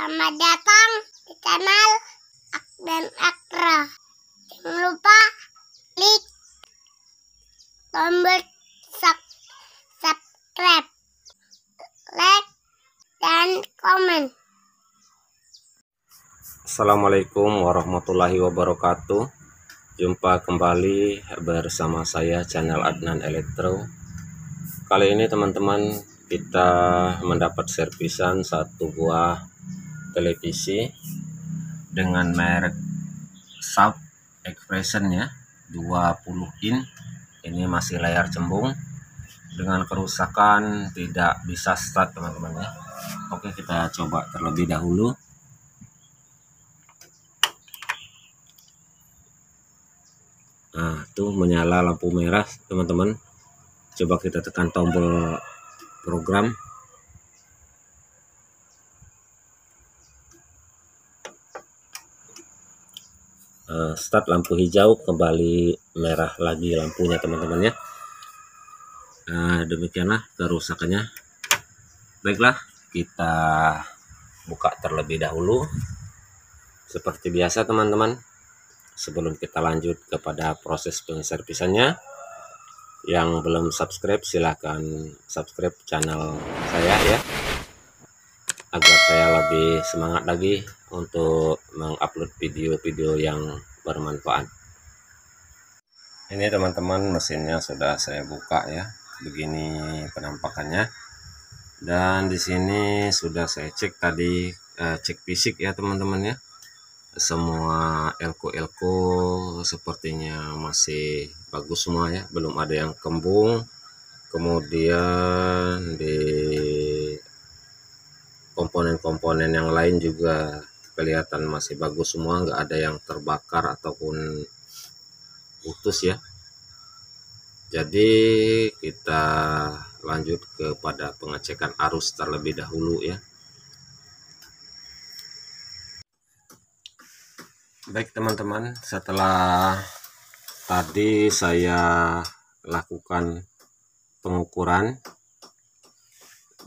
Selamat datang di channel Ak dan Akra. Jangan lupa klik tombol subscribe, like, dan komen. Assalamualaikum warahmatullahi wabarakatuh. Jumpa kembali bersama saya channel Adnan Elektro. Kali ini teman-teman kita mendapat servisan satu buah televisi dengan merek Sharp Expression ya, 20 in. Ini masih layar cembung dengan kerusakan tidak bisa start teman-teman ya. Oke, kita coba terlebih dahulu. Nah, tuh menyala lampu merah teman-teman. Coba kita tekan tombol program. Start lampu hijau, kembali merah lagi lampunya teman-teman ya. Demikianlah kerusakannya. Baiklah, kita buka terlebih dahulu. Seperti biasa teman-teman, sebelum kita lanjut kepada proses penservisannya, yang belum subscribe silahkan subscribe channel saya ya, agar saya lebih semangat lagi untuk mengupload video-video yang bermanfaat. Ini teman-teman, mesinnya sudah saya buka ya, begini penampakannya. Dan di sini sudah saya cek tadi, cek fisik ya teman-teman ya. Semua elko sepertinya masih bagus semua ya, belum ada yang kembung. Kemudian di komponen-komponen yang lain juga kelihatan masih bagus semua, nggak ada yang terbakar ataupun putus ya. Jadi kita lanjut kepada pengecekan arus terlebih dahulu ya. Baik teman-teman, setelah tadi saya lakukan pengukuran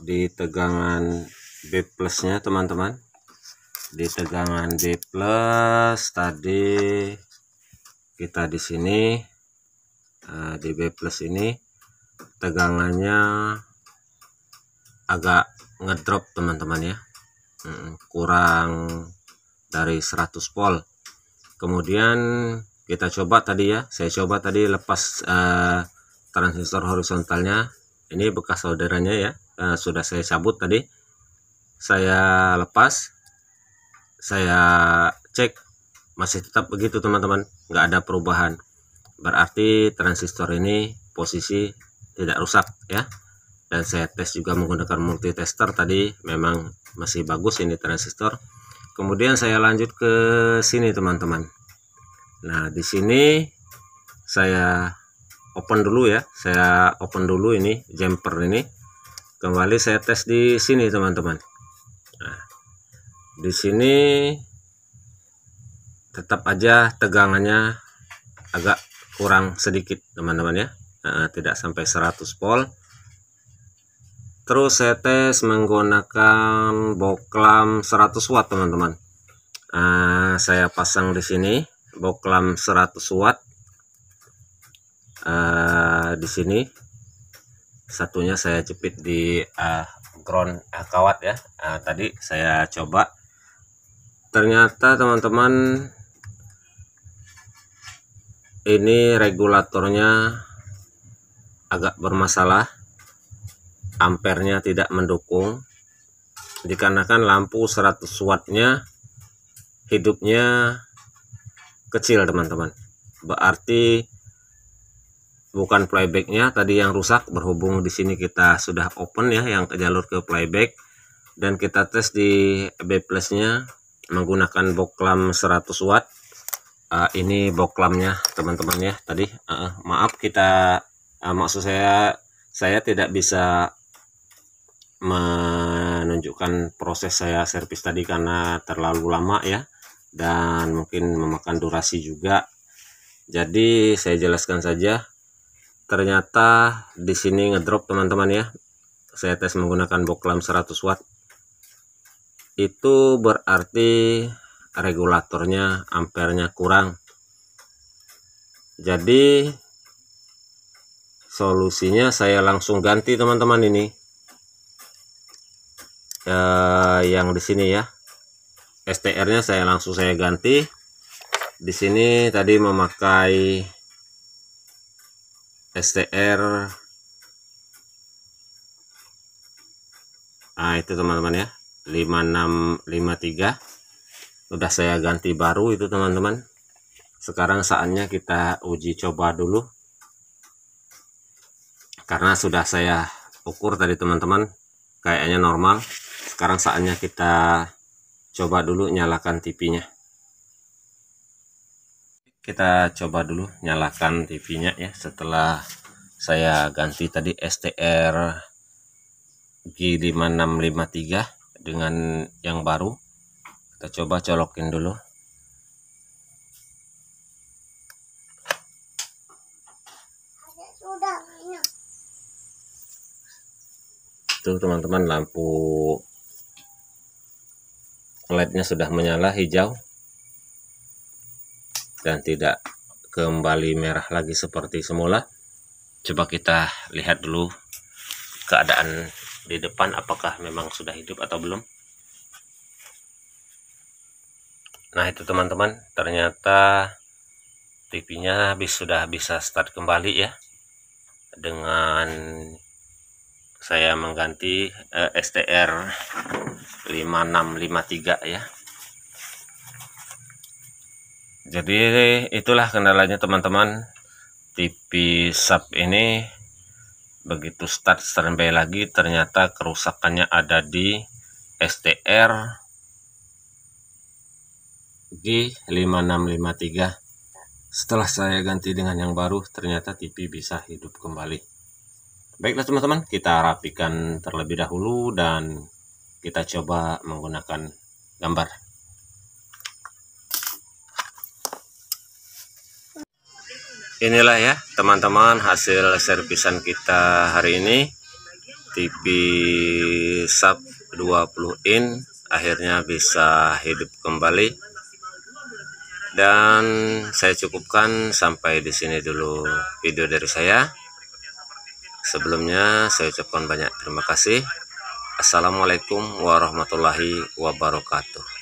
di tegangan B plusnya teman-teman. Di tegangan B plus tadi kita di sini di B plus ini tegangannya agak ngedrop teman-teman ya, kurang dari 100 volt. Kemudian kita coba tadi ya, saya coba tadi lepas transistor horizontalnya. Ini bekas solderannya ya, sudah saya cabut tadi, saya lepas, saya cek masih tetap begitu teman-teman, nggak ada perubahan. Berarti transistor ini posisi tidak rusak ya. Dan saya tes juga menggunakan multitester tadi, memang masih bagus ini transistor. Kemudian saya lanjut ke sini teman-teman. Nah, di sini saya open dulu ya. Saya open dulu ini jumper ini. Kembali saya tes di sini teman-teman. Nah, di sini tetap aja tegangannya agak kurang sedikit teman-teman ya. Tidak sampai 100 volt. Terus saya tes menggunakan boklam 100 watt teman-teman. Saya pasang di sini boklam 100 watt. Di sini satunya saya jepit di ground kawat ya. Tadi saya coba, ternyata teman-teman ini regulatornya agak bermasalah, ampernya tidak mendukung, dikarenakan lampu 100 wattnya hidupnya kecil teman-teman. Berarti bukan playbacknya tadi yang rusak, berhubung di sini kita sudah open ya yang ke jalur ke playback. Dan kita tes di B plusnya menggunakan boklam 100 watt. Ini boklamnya teman-teman ya tadi. Maaf, kita maksud saya tidak bisa menunjukkan proses saya servis tadi karena terlalu lama ya, dan mungkin memakan durasi juga. Jadi saya jelaskan saja. Ternyata di sini ngedrop teman-teman ya. Saya tes menggunakan boklam 100 watt. itu berarti regulatornya ampernya kurang. Jadi solusinya saya langsung ganti teman-teman ini yang di sini ya, STR-nya langsung saya ganti. Di sini tadi memakai STR, itu teman-teman ya, 5653 udah saya ganti baru itu teman-teman. Sekarang saatnya kita uji coba dulu, karena sudah saya ukur tadi teman-teman, kayaknya normal. Sekarang saatnya kita coba dulu nyalakan TV-nya. Kita coba dulu nyalakan TV-nya ya, setelah saya ganti tadi STR G5653 dengan yang baru. Kita coba colokin dulu. Tuh teman-teman, lampu LED-nya sudah menyala hijau dan tidak kembali merah lagi seperti semula. Coba kita lihat dulu keadaan di depan, apakah memang sudah hidup atau belum. Nah itu teman-teman, ternyata TV-nya sudah bisa start kembali ya, dengan saya mengganti STR 5653 ya. Jadi itulah kendalanya teman-teman. TV sub ini begitu start standby lagi, ternyata kerusakannya ada di STR G5653. Setelah saya ganti dengan yang baru, ternyata TV bisa hidup kembali. Baiklah teman-teman, kita rapikan terlebih dahulu dan kita coba menggunakan gambar. Inilah ya teman-teman hasil servisan kita hari ini. TV sub 20 in akhirnya bisa hidup kembali. Dan saya cukupkan sampai di sini dulu video dari saya. Sebelumnya saya ucapkan banyak terima kasih. Assalamualaikum warahmatullahi wabarakatuh.